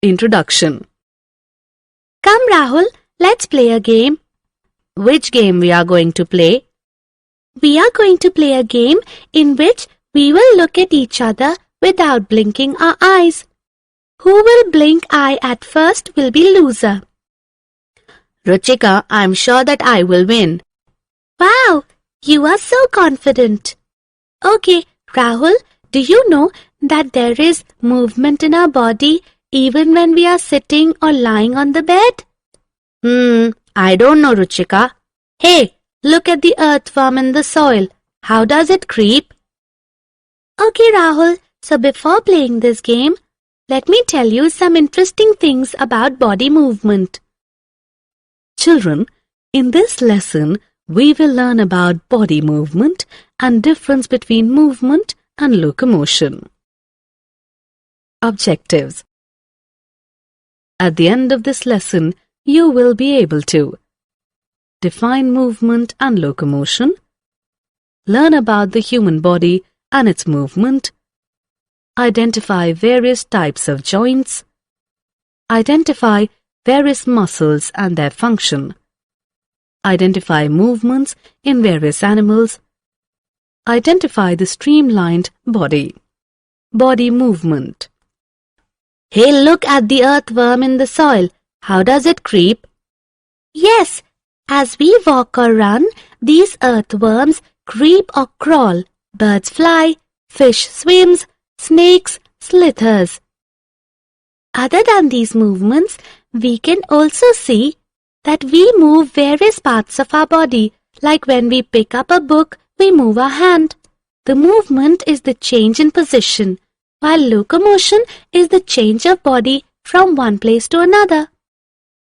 Introduction. Come Rahul, let's play a game. Which game we are going to play? We are going to play a game in which we will look at each other without blinking our eyes. Who will blink eye at first will be loser. Ruchika, I'm sure that I will win. Wow, you are so confident. Okay, Rahul, do you know that there is movement in our body even when we are sitting or lying on the bed? I don't know, Ruchika. Hey, look at the earthworm in the soil. How does it creep? Okay, Rahul, so before playing this game, let me tell you some interesting things about body movement. Children, in this lesson, we will learn about body movement and difference between movement and locomotion. Objectives. At the end of this lesson, you will be able to define movement and locomotion, learn about the human body and its movement, identify various types of joints, identify various muscles and their function, identify movements in various animals, identify the streamlined body. Body movement. Hey, look at the earthworm in the soil. How does it creep? Yes, as we walk or run, these earthworms creep or crawl. Birds fly, fish swims, snakes slithers. Other than these movements, we can also see that we move various parts of our body. Like when we pick up a book, we move our hand. The movement is the change in position, while locomotion is the change of body from one place to another.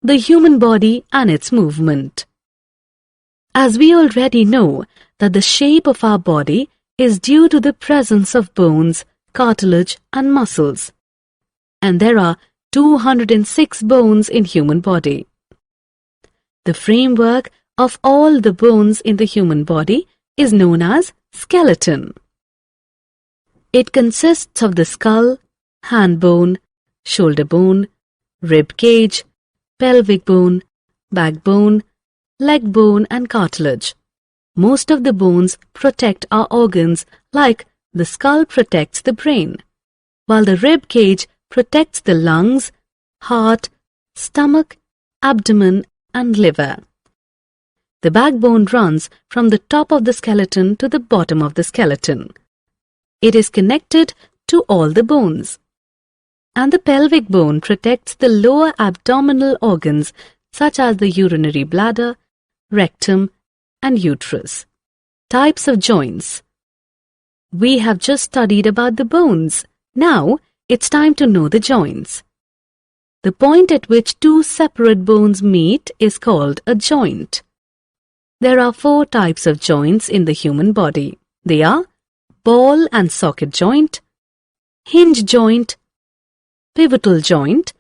The human body and its movement. As we already know that the shape of our body is due to the presence of bones, cartilage and muscles. And there are 206 bones in human body. The framework of all the bones in the human body is known as skeleton. It consists of the skull, hand bone, shoulder bone, rib cage, pelvic bone, backbone, leg bone and cartilage. Most of the bones protect our organs, like the skull protects the brain, while the rib cage protects the lungs, heart, stomach, abdomen and liver. The backbone runs from the top of the skeleton to the bottom of the skeleton. It is connected to all the bones. And the pelvic bone protects the lower abdominal organs such as the urinary bladder, rectum and uterus. Types of joints. We have just studied about the bones. Now it's time to know the joints. The point at which two separate bones meet is called a joint. There are 4 types of joints in the human body. They are ball and socket joint, hinge joint, pivotal joint,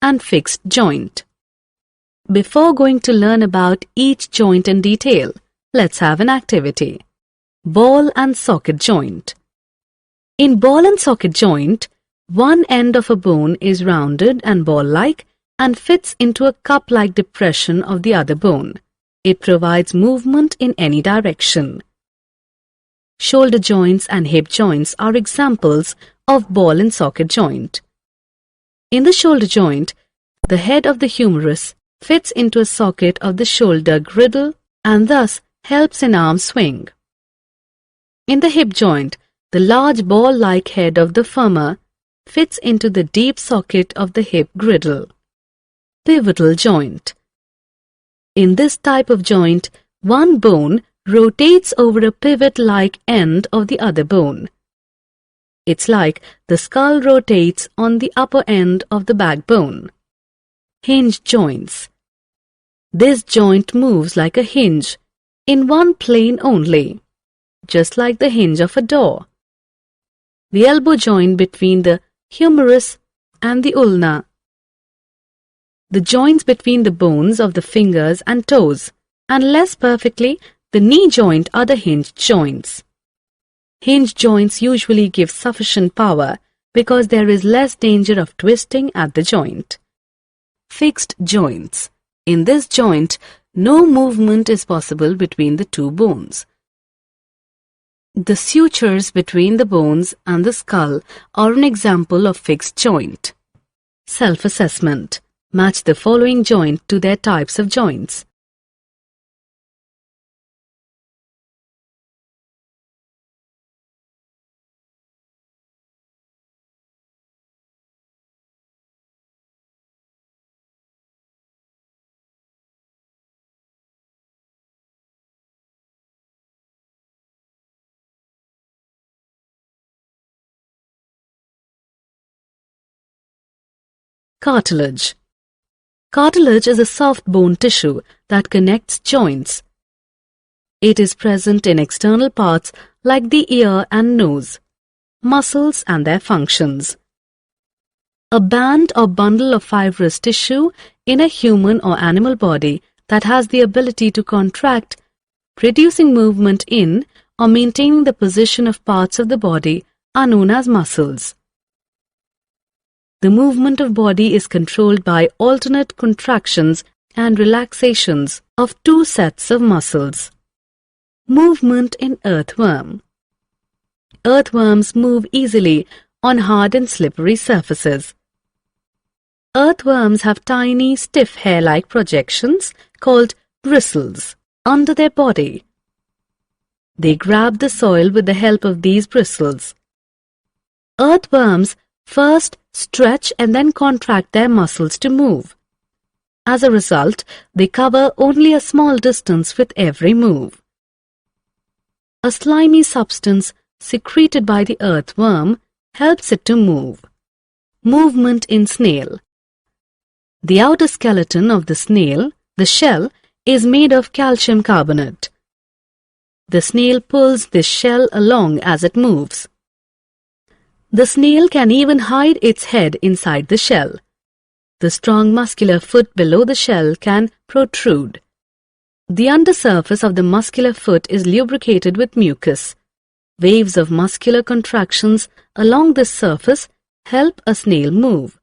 and fixed joint. Before going to learn about each joint in detail, let's have an activity. Ball and socket joint. In ball and socket joint, one end of a bone is rounded and ball-like and fits into a cup-like depression of the other bone. It provides movement in any direction. Shoulder joints and hip joints are examples of ball and socket joint. In the shoulder joint, the head of the humerus fits into a socket of the shoulder girdle and thus helps an arm swing. In the hip joint, the large ball-like head of the femur fits into the deep socket of the hip girdle. Pivotal joint. In this type of joint, one bone rotates over a pivot-like end of the other bone. It's like the skull rotates on the upper end of the backbone. Hinge joints. This joint moves like a hinge, in one plane only, just like the hinge of a door. The elbow joint between the humerus and the ulna. The joints between the bones of the fingers and toes, and less perfectly, the knee joint are the hinge joints. Hinge joints usually give sufficient power because there is less danger of twisting at the joint. Fixed joints. In this joint, no movement is possible between the two bones. The sutures between the bones and the skull are an example of fixed joint. Self-assessment. Match the following joint to their types of joints. Cartilage. Cartilage is a soft bone tissue that connects joints. It is present in external parts like the ear and nose, muscles and their functions. A band or bundle of fibrous tissue in a human or animal body that has the ability to contract, producing movement in or maintaining the position of parts of the body are known as muscles. The movement of body is controlled by alternate contractions and relaxations of two sets of muscles. Movement in earthworm. Earthworms move easily on hard and slippery surfaces. Earthworms have tiny, stiff hair-like projections called bristles under their body. They grab the soil with the help of these bristles. Earthworms first stretch and then contract their muscles to move. As a result, they cover only a small distance with every move. A slimy substance secreted by the earthworm helps it to move. Movement in snail. The outer skeleton of the snail, the shell, is made of calcium carbonate. The snail pulls this shell along as it moves. The snail can even hide its head inside the shell. The strong muscular foot below the shell can protrude. The undersurface of the muscular foot is lubricated with mucus. Waves of muscular contractions along this surface help a snail move.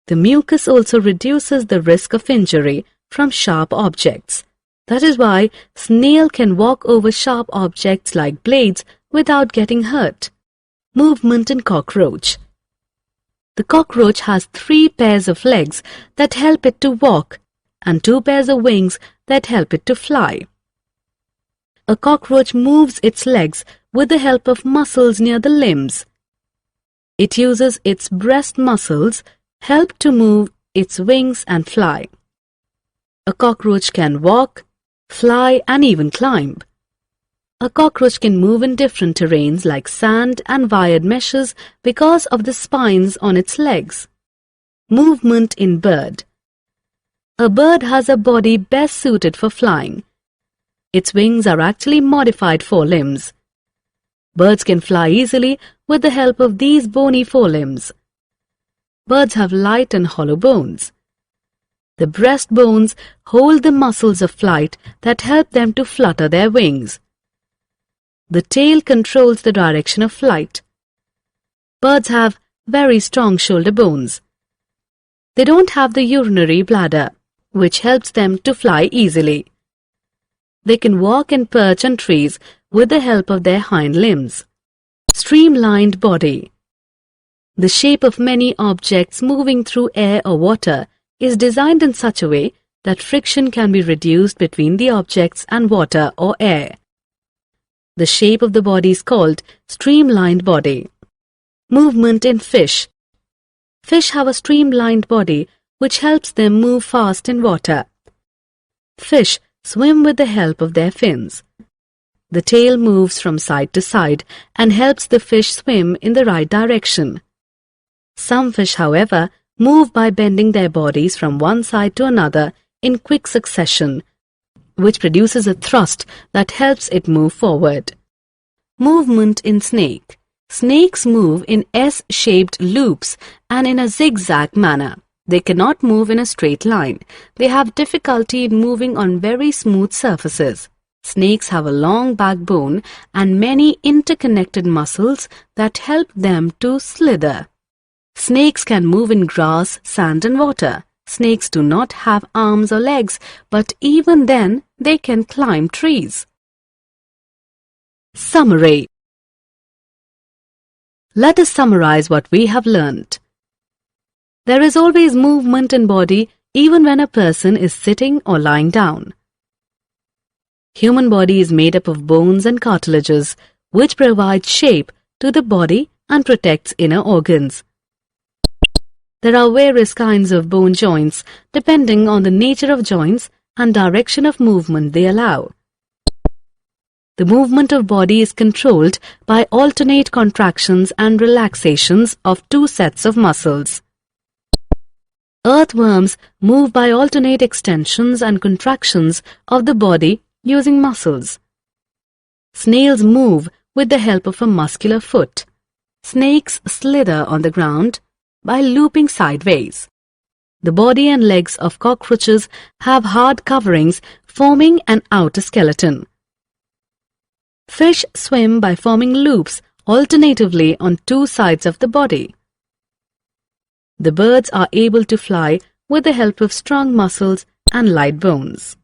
The mucus also reduces the risk of injury from sharp objects. That is why snail can walk over sharp objects like blades without getting hurt. Movement in cockroach. The cockroach has 3 pairs of legs that help it to walk and 2 pairs of wings that help it to fly. A cockroach moves its legs with the help of muscles near the limbs. It uses its breast muscles help to move its wings and fly. A cockroach can walk, fly and even climb. A cockroach can move in different terrains like sand and wired meshes because of the spines on its legs. Movement in bird. A bird has a body best suited for flying. Its wings are actually modified forelimbs. Birds can fly easily with the help of these bony forelimbs. Birds have light and hollow bones. The breast bones hold the muscles of flight that help them to flutter their wings. The tail controls the direction of flight. Birds have very strong shoulder bones. They don't have the urinary bladder, which helps them to fly easily. They can walk and perch on trees with the help of their hind limbs. Streamlined body. The shape of many objects moving through air or water is designed in such a way that friction can be reduced between the objects and water or air. The shape of the body is called streamlined body. Movement in fish. Fish have a streamlined body which helps them move fast in water. Fish swim with the help of their fins. The tail moves from side to side and helps the fish swim in the right direction. Some fish, however, move by bending their bodies from one side to another in quick succession, which produces a thrust that helps it move forward. Movement in snake. Snakes move in S-shaped loops and in a zigzag manner. They cannot move in a straight line. They have difficulty in moving on very smooth surfaces. Snakes have a long backbone and many interconnected muscles that help them to slither. Snakes can move in grass, sand and water. Snakes do not have arms or legs, but even then they can climb trees. Summary. Let us summarize what we have learnt. There is always movement in body even when a person is sitting or lying down. Human body is made up of bones and cartilages, which provide shape to the body and protects inner organs. There are various kinds of bone joints depending on the nature of joints and direction of movement they allow. The movement of body is controlled by alternate contractions and relaxations of two sets of muscles. Earthworms move by alternate extensions and contractions of the body using muscles. Snails move with the help of a muscular foot. Snakes slither on the ground by looping sideways. The body and legs of cockroaches have hard coverings forming an outer skeleton. Fish swim by forming loops alternatively on two sides of the body. The birds are able to fly with the help of strong muscles and light bones.